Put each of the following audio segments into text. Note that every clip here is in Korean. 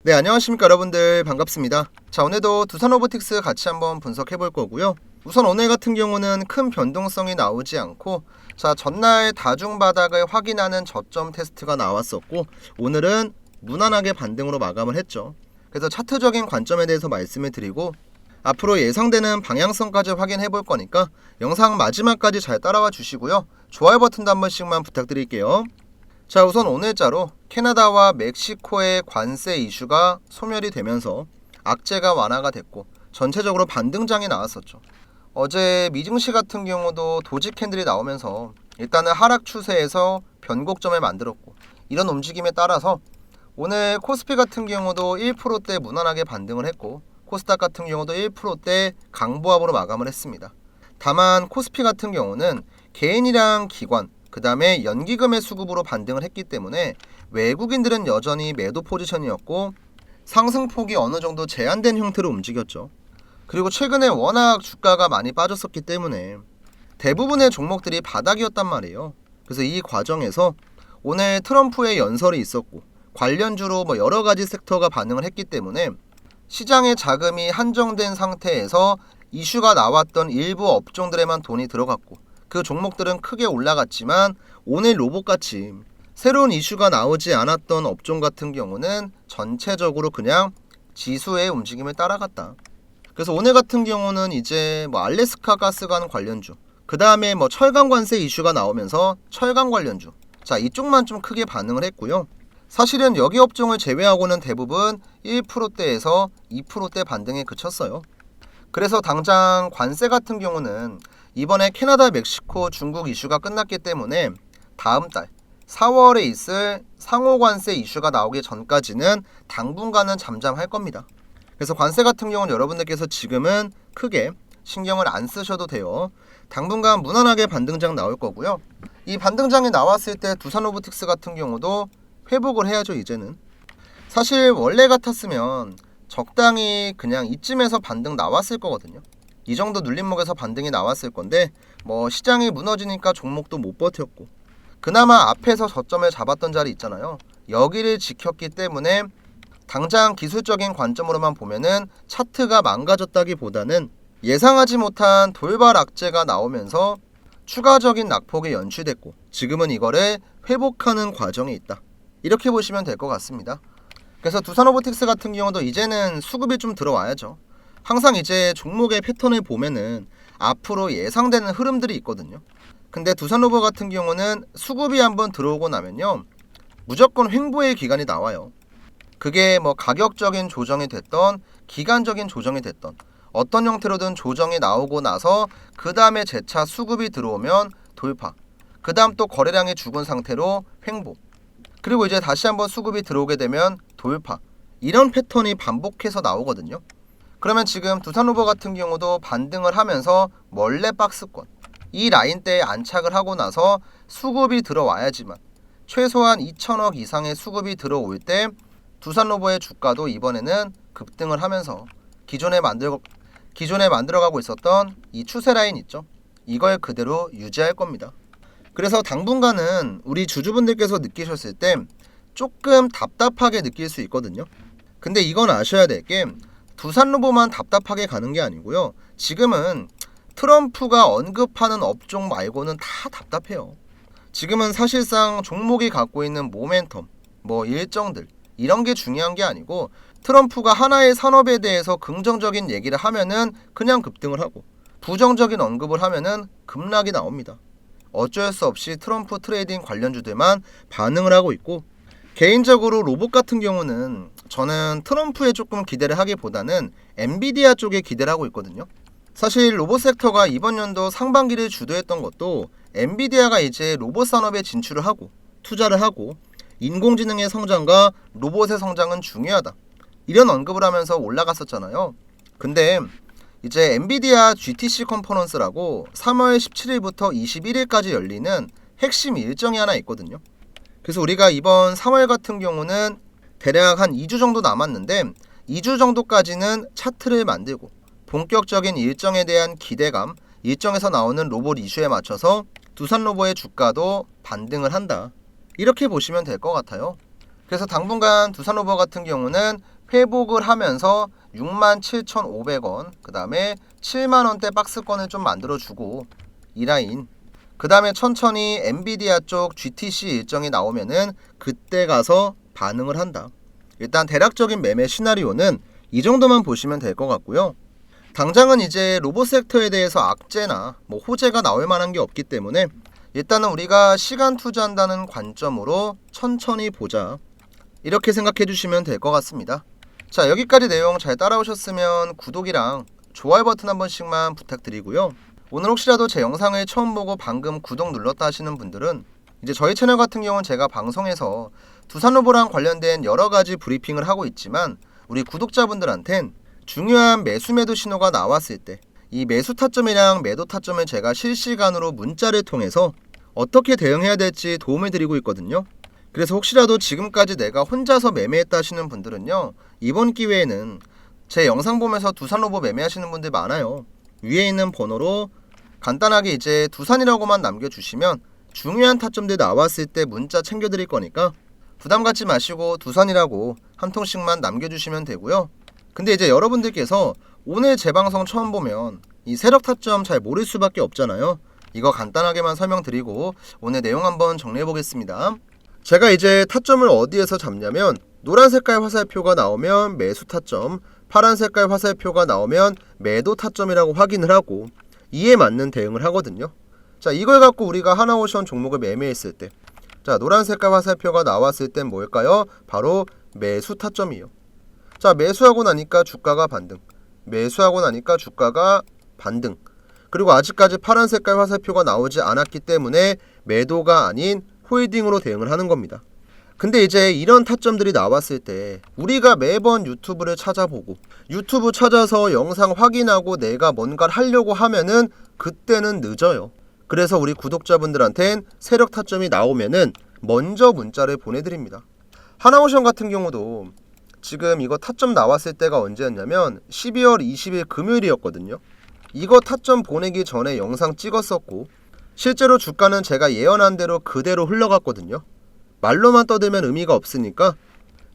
네, 안녕하십니까 여러분들, 반갑습니다. 자, 오늘도 두산로보틱스 같이 한번 분석해 볼 거고요. 우선 오늘 같은 경우는 큰 변동성이 나오지 않고, 자, 전날 다중바닥을 확인하는 저점 테스트가 나왔었고, 오늘은 무난하게 반등으로 마감을 했죠. 그래서 차트적인 관점에 대해서 말씀을 드리고, 앞으로 예상되는 방향성까지 확인해 볼 거니까 영상 마지막까지 잘 따라와 주시고요. 좋아요 버튼도 한 번씩만 부탁드릴게요. 자, 우선 오늘자로 캐나다와 멕시코의 관세 이슈가 소멸이 되면서 악재가 완화가 됐고 전체적으로 반등장이 나왔었죠. 어제 미증시 같은 경우도 도지 캔들이 나오면서 일단은 하락 추세에서 변곡점을 만들었고, 이런 움직임에 따라서 오늘 코스피 같은 경우도 1%대 무난하게 반등을 했고, 코스닥 같은 경우도 1%대 강보합으로 마감을 했습니다. 다만 코스피 같은 경우는 개인이랑 기관, 그 다음에 연기금의 수급으로 반등을 했기 때문에 외국인들은 여전히 매도 포지션이었고 상승폭이 어느 정도 제한된 형태로 움직였죠. 그리고 최근에 워낙 주가가 많이 빠졌었기 때문에 대부분의 종목들이 바닥이었단 말이에요. 그래서 이 과정에서 오늘 트럼프의 연설이 있었고 관련주로 여러 가지 섹터가 반응을 했기 때문에 시장의 자금이 한정된 상태에서 이슈가 나왔던 일부 업종들에만 돈이 들어갔고, 그 종목들은 크게 올라갔지만 오늘 로봇같이 새로운 이슈가 나오지 않았던 업종 같은 경우는 전체적으로 그냥 지수의 움직임을 따라갔다. 그래서 오늘 같은 경우는 이제 알래스카 가스관 관련주, 그 다음에 철강 관세 이슈가 나오면서 철강 관련주, 자, 이쪽만 좀 크게 반응을 했고요. 사실은 여기 업종을 제외하고는 대부분 1%대에서 2%대 반등에 그쳤어요. 그래서 당장 관세 같은 경우는 이번에 캐나다, 멕시코, 중국 이슈가 끝났기 때문에 다음 달 4월에 있을 상호관세 이슈가 나오기 전까지는 당분간은 잠잠할 겁니다. 그래서 관세 같은 경우는 여러분들께서 지금은 크게 신경을 안 쓰셔도 돼요. 당분간 무난하게 반등장 나올 거고요. 이 반등장이 나왔을 때 두산로보틱스 같은 경우도 회복을 해야죠. 이제는 사실 원래 같았으면 적당히 그냥 이쯤에서 반등 나왔을 거거든요. 이 정도 눌림목에서 반등이 나왔을 건데 시장이 무너지니까 종목도 못 버텼고, 그나마 앞에서 저점을 잡았던 자리 있잖아요. 여기를 지켰기 때문에 당장 기술적인 관점으로만 보면은 차트가 망가졌다기보다는 예상하지 못한 돌발 악재가 나오면서 추가적인 낙폭이 연출됐고 지금은 이거를 회복하는 과정에 있다, 이렇게 보시면 될 것 같습니다. 그래서 두산로보틱스 같은 경우도 이제는 수급이 좀 들어와야죠. 항상 이제 종목의 패턴을 보면은 앞으로 예상되는 흐름들이 있거든요. 근데 두산로보 같은 경우는 수급이 한번 들어오고 나면요, 무조건 횡보의 기간이 나와요. 그게 가격적인 조정이 됐던 기간적인 조정이 됐던 어떤 형태로든 조정이 나오고 나서 그 다음에 재차 수급이 들어오면 돌파, 그 다음 또 거래량이 죽은 상태로 횡보, 그리고 이제 다시 한번 수급이 들어오게 되면 돌파, 이런 패턴이 반복해서 나오거든요. 그러면 지금 두산로보 같은 경우도 반등을 하면서 원래 박스권 이 라인대에 안착을 하고 나서 수급이 들어와야지만, 최소한 2천억 이상의 수급이 들어올 때 두산로보의 주가도 이번에는 급등을 하면서 기존에 만들어가고 있었던 이 추세 라인 있죠, 이걸 그대로 유지할 겁니다. 그래서 당분간은 우리 주주분들께서 느끼셨을 때 조금 답답하게 느낄 수 있거든요. 근데 이건 아셔야 될 게 두산로보만 답답하게 가는 게 아니고요. 지금은 트럼프가 언급하는 업종 말고는 다 답답해요. 지금은 사실상 종목이 갖고 있는 모멘텀, 일정들, 이런 게 중요한 게 아니고 트럼프가 하나의 산업에 대해서 긍정적인 얘기를 하면은 그냥 급등을 하고 부정적인 언급을 하면은 급락이 나옵니다. 어쩔 수 없이 트럼프 트레이딩 관련주들만 반응을 하고 있고, 개인적으로 로봇 같은 경우는 저는 트럼프에 조금 기대를 하기보다는 엔비디아 쪽에 기대를 하고 있거든요. 사실 로봇 섹터가 이번 연도 상반기를 주도했던 것도 엔비디아가 이제 로봇 산업에 진출을 하고 투자를 하고 인공지능의 성장과 로봇의 성장은 중요하다, 이런 언급을 하면서 올라갔었잖아요. 근데 이제 엔비디아 GTC 컨퍼런스라고 3월 17일부터 21일까지 열리는 핵심 일정이 하나 있거든요. 그래서 우리가 이번 3월 같은 경우는 대략 한 2주 정도 남았는데 2주 정도까지는 차트를 만들고 본격적인 일정에 대한 기대감, 일정에서 나오는 로봇 이슈에 맞춰서 두산로보의 주가도 반등을 한다, 이렇게 보시면 될 것 같아요. 그래서 당분간 두산로보 같은 경우는 회복을 하면서 67,500원, 그 다음에 7만원대 박스권을 좀 만들어주고 이 라인, 그 다음에 천천히 엔비디아 쪽 GTC 일정이 나오면은 그때 가서 반응을 한다. 일단 대략적인 매매 시나리오는 이 정도만 보시면 될 것 같고요. 당장은 이제 로봇 섹터에 대해서 악재나 호재가 나올 만한 게 없기 때문에 일단은 우리가 시간 투자한다는 관점으로 천천히 보자, 이렇게 생각해 주시면 될 것 같습니다. 자, 여기까지 내용 잘 따라오셨으면 구독이랑 좋아요 버튼 한 번씩만 부탁드리고요. 오늘 혹시라도 제 영상을 처음 보고 방금 구독 눌렀다 하시는 분들은 이제 저희 채널 같은 경우는 제가 방송에서 두산로보랑 관련된 여러 가지 브리핑을 하고 있지만 우리 구독자분들한텐 중요한 매수 매도 신호가 나왔을 때 이 매수 타점이랑 매도 타점을 제가 실시간으로 문자를 통해서 어떻게 대응해야 될지 도움을 드리고 있거든요. 그래서 혹시라도 지금까지 내가 혼자서 매매했다 하시는 분들은요, 이번 기회에는 제 영상 보면서 두산로보 매매하시는 분들 많아요. 위에 있는 번호로 간단하게 이제 두산이라고만 남겨주시면 중요한 타점들 나왔을 때 문자 챙겨드릴 거니까 부담 갖지 마시고 두산이라고 한 통씩만 남겨주시면 되고요. 근데 이제 여러분들께서 오늘 제 방송 처음 보면 이 세력 타점 잘 모를 수밖에 없잖아요. 이거 간단하게만 설명드리고 오늘 내용 한번 정리해 보겠습니다. 제가 이제 타점을 어디에서 잡냐면 노란 색깔 화살표가 나오면 매수 타점, 파란 색깔 화살표가 나오면 매도 타점이라고 확인을 하고 이에 맞는 대응을 하거든요. 자, 이걸 갖고 우리가 하나오션 종목을 매매했을 때, 자, 노란 색깔 화살표가 나왔을 땐 뭘까요? 바로 매수 타점이에요. 자, 매수하고 나니까 주가가 반등, 매수하고 나니까 주가가 반등, 그리고 아직까지 파란 색깔 화살표가 나오지 않았기 때문에 매도가 아닌 홀딩으로 대응을 하는 겁니다. 근데 이제 이런 타점들이 나왔을 때 우리가 매번 유튜브를 찾아보고 유튜브 찾아서 영상 확인하고 내가 뭔가를 하려고 하면은 그때는 늦어요. 그래서 우리 구독자분들한텐 세력 타점이 나오면은 먼저 문자를 보내드립니다. 하나오션 같은 경우도 지금 이거 타점 나왔을 때가 언제였냐면 12월 20일 금요일이었거든요. 이거 타점 보내기 전에 영상 찍었었고 실제로 주가는 제가 예언한 대로 그대로 흘러갔거든요. 말로만 떠들면 의미가 없으니까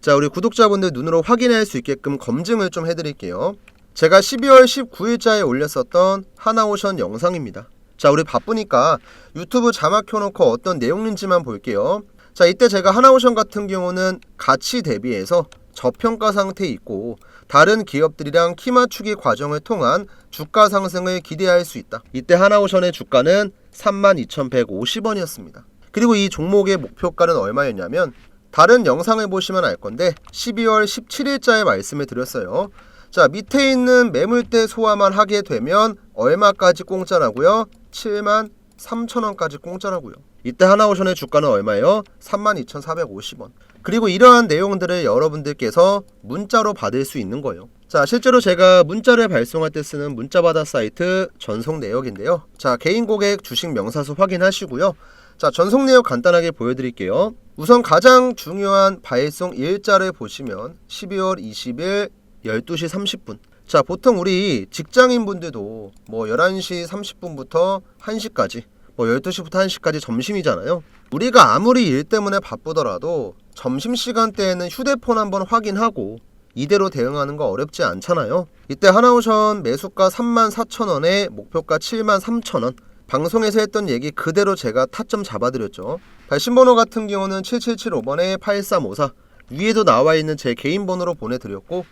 자, 우리 구독자분들 눈으로 확인할 수 있게끔 검증을 좀 해드릴게요. 제가 12월 19일자에 올렸었던 하나오션 영상입니다. 자, 우리 바쁘니까 유튜브 자막 켜놓고 어떤 내용인지만 볼게요. 자, 이때 제가 하나오션 같은 경우는 가치 대비해서 저평가 상태에 있고 다른 기업들이랑 키 맞추기 과정을 통한 주가 상승을 기대할 수 있다. 이때 하나오션의 주가는 32,150원이었습니다. 그리고 이 종목의 목표가는 얼마였냐면 다른 영상을 보시면 알 건데 12월 17일자에 말씀을 드렸어요. 자, 밑에 있는 매물대 소화만 하게 되면 얼마까지 공짜라고요? 73,000원까지 공짜라고요. 이때 하나오션의 주가는 얼마예요? 32,450원. 그리고 이러한 내용들을 여러분들께서 문자로 받을 수 있는 거예요. 자, 실제로 제가 문자를 발송할 때 쓰는 문자받아 사이트 전송 내역인데요. 자, 개인 고객 주식 명사수 확인하시고요. 자, 전송 내역 간단하게 보여드릴게요. 우선 가장 중요한 발송 일자를 보시면 12월 20일 12시 30분. 자, 보통 우리 직장인분들도 11시 30분부터 1시까지 12시부터 1시까지 점심이잖아요. 우리가 아무리 일 때문에 바쁘더라도 점심시간대에는 휴대폰 한번 확인하고 이대로 대응하는 거 어렵지 않잖아요. 이때 하나오션 매수가 34,000원에 목표가 73,000원. 방송에서 했던 얘기 그대로 제가 타점 잡아드렸죠. 발신번호 같은 경우는 7775번에 8354. 위에도 나와 있는 제 개인 번호로 보내드렸고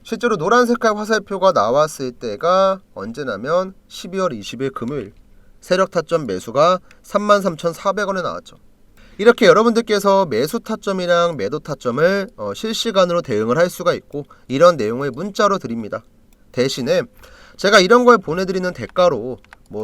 실제로 노란 색깔 화살표가 나왔을 때가 언제냐면 12월 20일 금요일 세력 타점 매수가 33,400원에 나왔죠. 이렇게 여러분들께서 매수 타점이랑 매도 타점을 실시간으로 대응을 할 수가 있고 이런 내용을 문자로 드립니다. 대신에 제가 이런 걸 보내드리는 대가로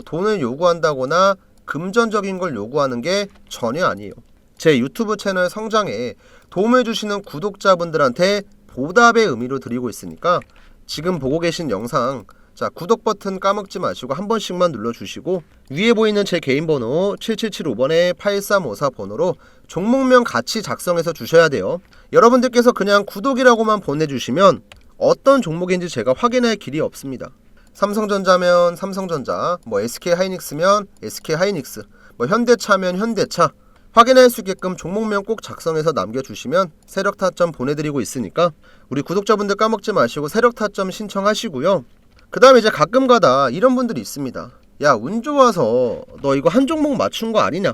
돈을 요구한다거나 금전적인 걸 요구하는 게 전혀 아니에요. 제 유튜브 채널 성장에 도움을 주시는 구독자분들한테 보답의 의미로 드리고 있으니까 지금 보고 계신 영상 자, 구독 버튼 까먹지 마시고 한 번씩만 눌러주시고 위에 보이는 제 개인 번호 7775번에 8354 번호로 종목명 같이 작성해서 주셔야 돼요. 여러분들께서 그냥 구독이라고만 보내주시면 어떤 종목인지 제가 확인할 길이 없습니다. 삼성전자면 삼성전자, SK하이닉스면 SK하이닉스, 현대차면 현대차 확인할 수 있게끔 종목명 꼭 작성해서 남겨주시면 세력 타점 보내드리고 있으니까 우리 구독자분들 까먹지 마시고 세력 타점 신청하시고요. 그 다음에 이제 가끔가다 이런 분들이 있습니다. 야, 운 좋아서 너 이거 한 종목 맞춘 거 아니냐,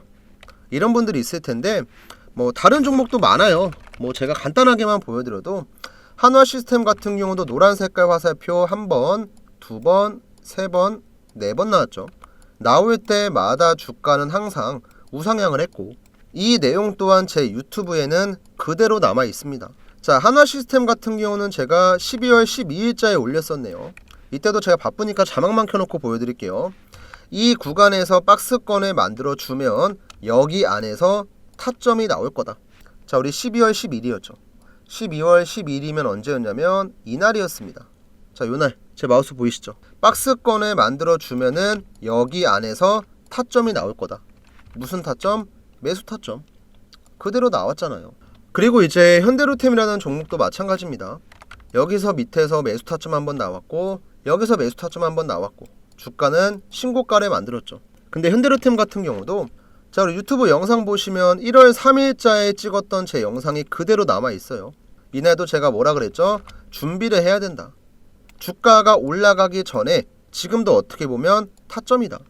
이런 분들이 있을 텐데 뭐 다른 종목도 많아요. 뭐 제가 간단하게만 보여드려도 한화시스템 같은 경우도 노란 색깔 화살표 1번, 2번, 3번, 4번 나왔죠. 나올 때마다 주가는 항상 우상향을 했고 이 내용 또한 제 유튜브에는 그대로 남아 있습니다. 자, 한화시스템 같은 경우는 제가 12월 12일자에 올렸었네요. 이때도 제가 바쁘니까 자막만 켜놓고 보여드릴게요. 이 구간에서 박스권을 만들어 주면 여기 안에서 타점이 나올 거다. 자, 우리 12월 12일이었죠. 12월 12일이면 언제였냐면 이날이었습니다. 자, 요날 제 마우스 보이시죠? 박스권을 만들어 주면은 여기 안에서 타점이 나올 거다. 무슨 타점? 매수 타점. 그대로 나왔잖아요. 그리고 이제 현대로템이라는 종목도 마찬가지입니다. 여기서 밑에서 매수 타점 한번 나왔고 여기서 매수 타점 한번 나왔고 주가는 신고가를 만들었죠. 근데 현대로템 같은 경우도 자, 우리 유튜브 영상 보시면 1월 3일자에 찍었던 제 영상이 그대로 남아 있어요. 이날도 제가 뭐라 그랬죠? 준비를 해야 된다. 주가가 올라가기 전에 지금도 어떻게 보면 타점이다.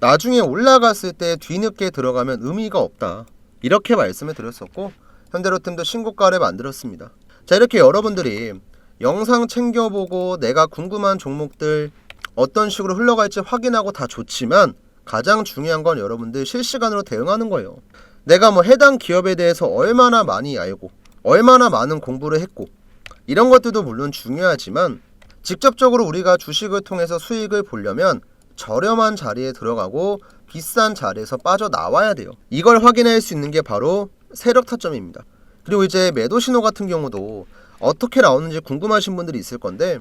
나중에 올라갔을 때 뒤늦게 들어가면 의미가 없다. 이렇게 말씀을 드렸었고 현대로템도 신고가를 만들었습니다. 자, 이렇게 여러분들이 영상 챙겨보고 내가 궁금한 종목들 어떤 식으로 흘러갈지 확인하고 다 좋지만 가장 중요한 건 여러분들 실시간으로 대응하는 거예요. 내가 뭐 해당 기업에 대해서 얼마나 많이 알고 얼마나 많은 공부를 했고 이런 것들도 물론 중요하지만 직접적으로 우리가 주식을 통해서 수익을 보려면 저렴한 자리에 들어가고 비싼 자리에서 빠져나와야 돼요. 이걸 확인할 수 있는 게 바로 세력 타점입니다. 그리고 이제 매도 신호 같은 경우도 어떻게 나오는지 궁금하신 분들이 있을 건데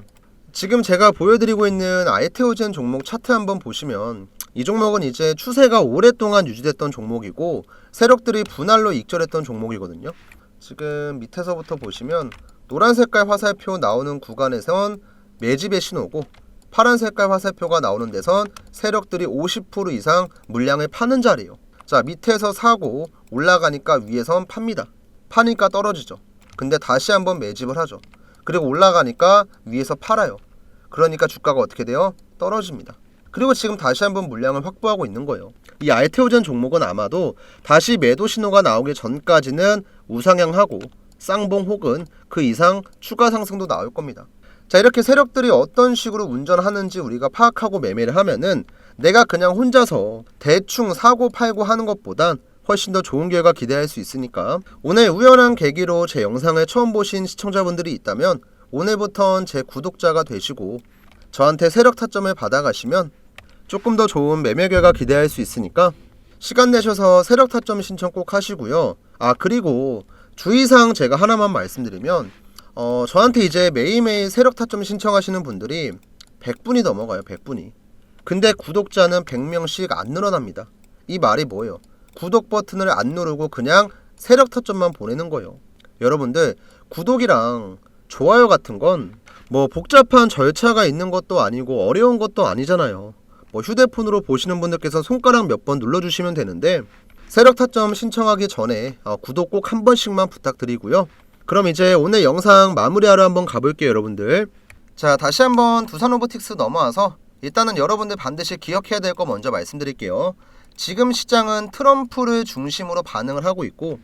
지금 제가 보여드리고 있는 아이테오젠 종목 차트 한번 보시면 이 종목은 이제 추세가 오랫동안 유지됐던 종목이고 세력들이 분할로 익절했던 종목이거든요. 지금 밑에서부터 보시면 노란 색깔 화살표 나오는 구간에선 매집의 신호고 파란 색깔 화살표가 나오는 데선 세력들이 50% 이상 물량을 파는 자리예요. 자, 밑에서 사고 올라가니까 위에선 팝니다. 파니까 떨어지죠. 근데 다시 한번 매집을 하죠. 그리고 올라가니까 위에서 팔아요. 그러니까 주가가 어떻게 돼요? 떨어집니다. 그리고 지금 다시 한번 물량을 확보하고 있는 거예요. 이 알테오젠 종목은 아마도 다시 매도 신호가 나오기 전까지는 우상향하고 쌍봉 혹은 그 이상 추가 상승도 나올 겁니다. 자, 이렇게 세력들이 어떤 식으로 운전하는지 우리가 파악하고 매매를 하면은 내가 그냥 혼자서 대충 사고 팔고 하는 것보단 훨씬 더 좋은 결과 기대할 수 있으니까 오늘 우연한 계기로 제 영상을 처음 보신 시청자분들이 있다면 오늘부턴 제 구독자가 되시고 저한테 세력 타점을 받아가시면 조금 더 좋은 매매 결과 기대할 수 있으니까 시간 내셔서 세력 타점 신청 꼭 하시고요. 아, 그리고 주의사항 제가 하나만 말씀드리면 저한테 이제 매일매일 세력 타점 신청하시는 분들이 100분이 넘어가요. 100분이. 근데 구독자는 100명씩 안 늘어납니다. 이 말이 뭐예요? 구독 버튼을 안 누르고 그냥 세력 타점만 보내는 거예요. 여러분들 구독이랑 좋아요 같은 건 뭐 복잡한 절차가 있는 것도 아니고 어려운 것도 아니잖아요. 뭐 휴대폰으로 보시는 분들께서 손가락 몇 번 눌러주시면 되는데 세력 타점 신청하기 전에 구독 꼭 한 번씩만 부탁드리고요. 그럼 이제 오늘 영상 마무리하러 한번 가볼게요, 여러분들. 자, 다시 한번 두산로보틱스 넘어와서 일단은 여러분들 반드시 기억해야 될 거 먼저 말씀드릴게요. 지금 시장은 트럼프를 중심으로 반응을 하고 있고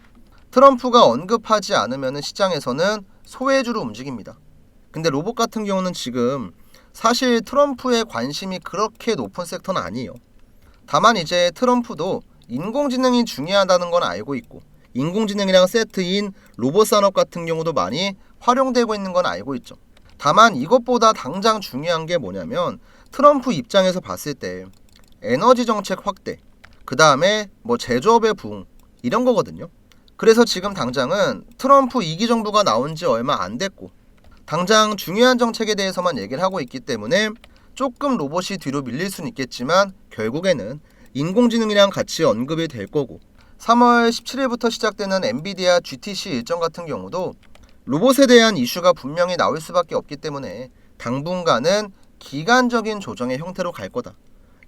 트럼프가 언급하지 않으면 시장에서는 소외주로 움직입니다. 근데 로봇 같은 경우는 지금 사실 트럼프의 관심이 그렇게 높은 섹터는 아니에요. 다만 이제 트럼프도 인공지능이 중요하다는 건 알고 있고 인공지능이랑 세트인 로봇 산업 같은 경우도 많이 활용되고 있는 건 알고 있죠. 다만 이것보다 당장 중요한 게 뭐냐면 트럼프 입장에서 봤을 때 에너지 정책 확대, 그 다음에 뭐 제조업의 부흥 이런 거거든요. 그래서 지금 당장은 트럼프 2기 정부가 나온 지 얼마 안 됐고 당장 중요한 정책에 대해서만 얘기를 하고 있기 때문에 조금 로봇이 뒤로 밀릴 수는 있겠지만 결국에는 인공지능이랑 같이 언급이 될 거고 3월 17일부터 시작되는 엔비디아 GTC 일정 같은 경우도 로봇에 대한 이슈가 분명히 나올 수밖에 없기 때문에 당분간은 기간적인 조정의 형태로 갈 거다.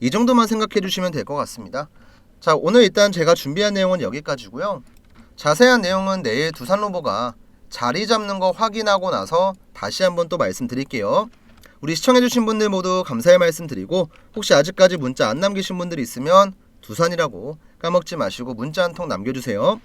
이 정도만 생각해 주시면 될 것 같습니다. 자, 오늘 일단 제가 준비한 내용은 여기까지고요. 자세한 내용은 내일 두산로보가 자리 잡는 거 확인하고 나서 다시 한번 또 말씀드릴게요. 우리 시청해주신 분들 모두 감사의 말씀 드리고, 혹시 아직까지 문자 안 남기신 분들이 있으면 두산이라고 까먹지 마시고 문자 한 통 남겨주세요.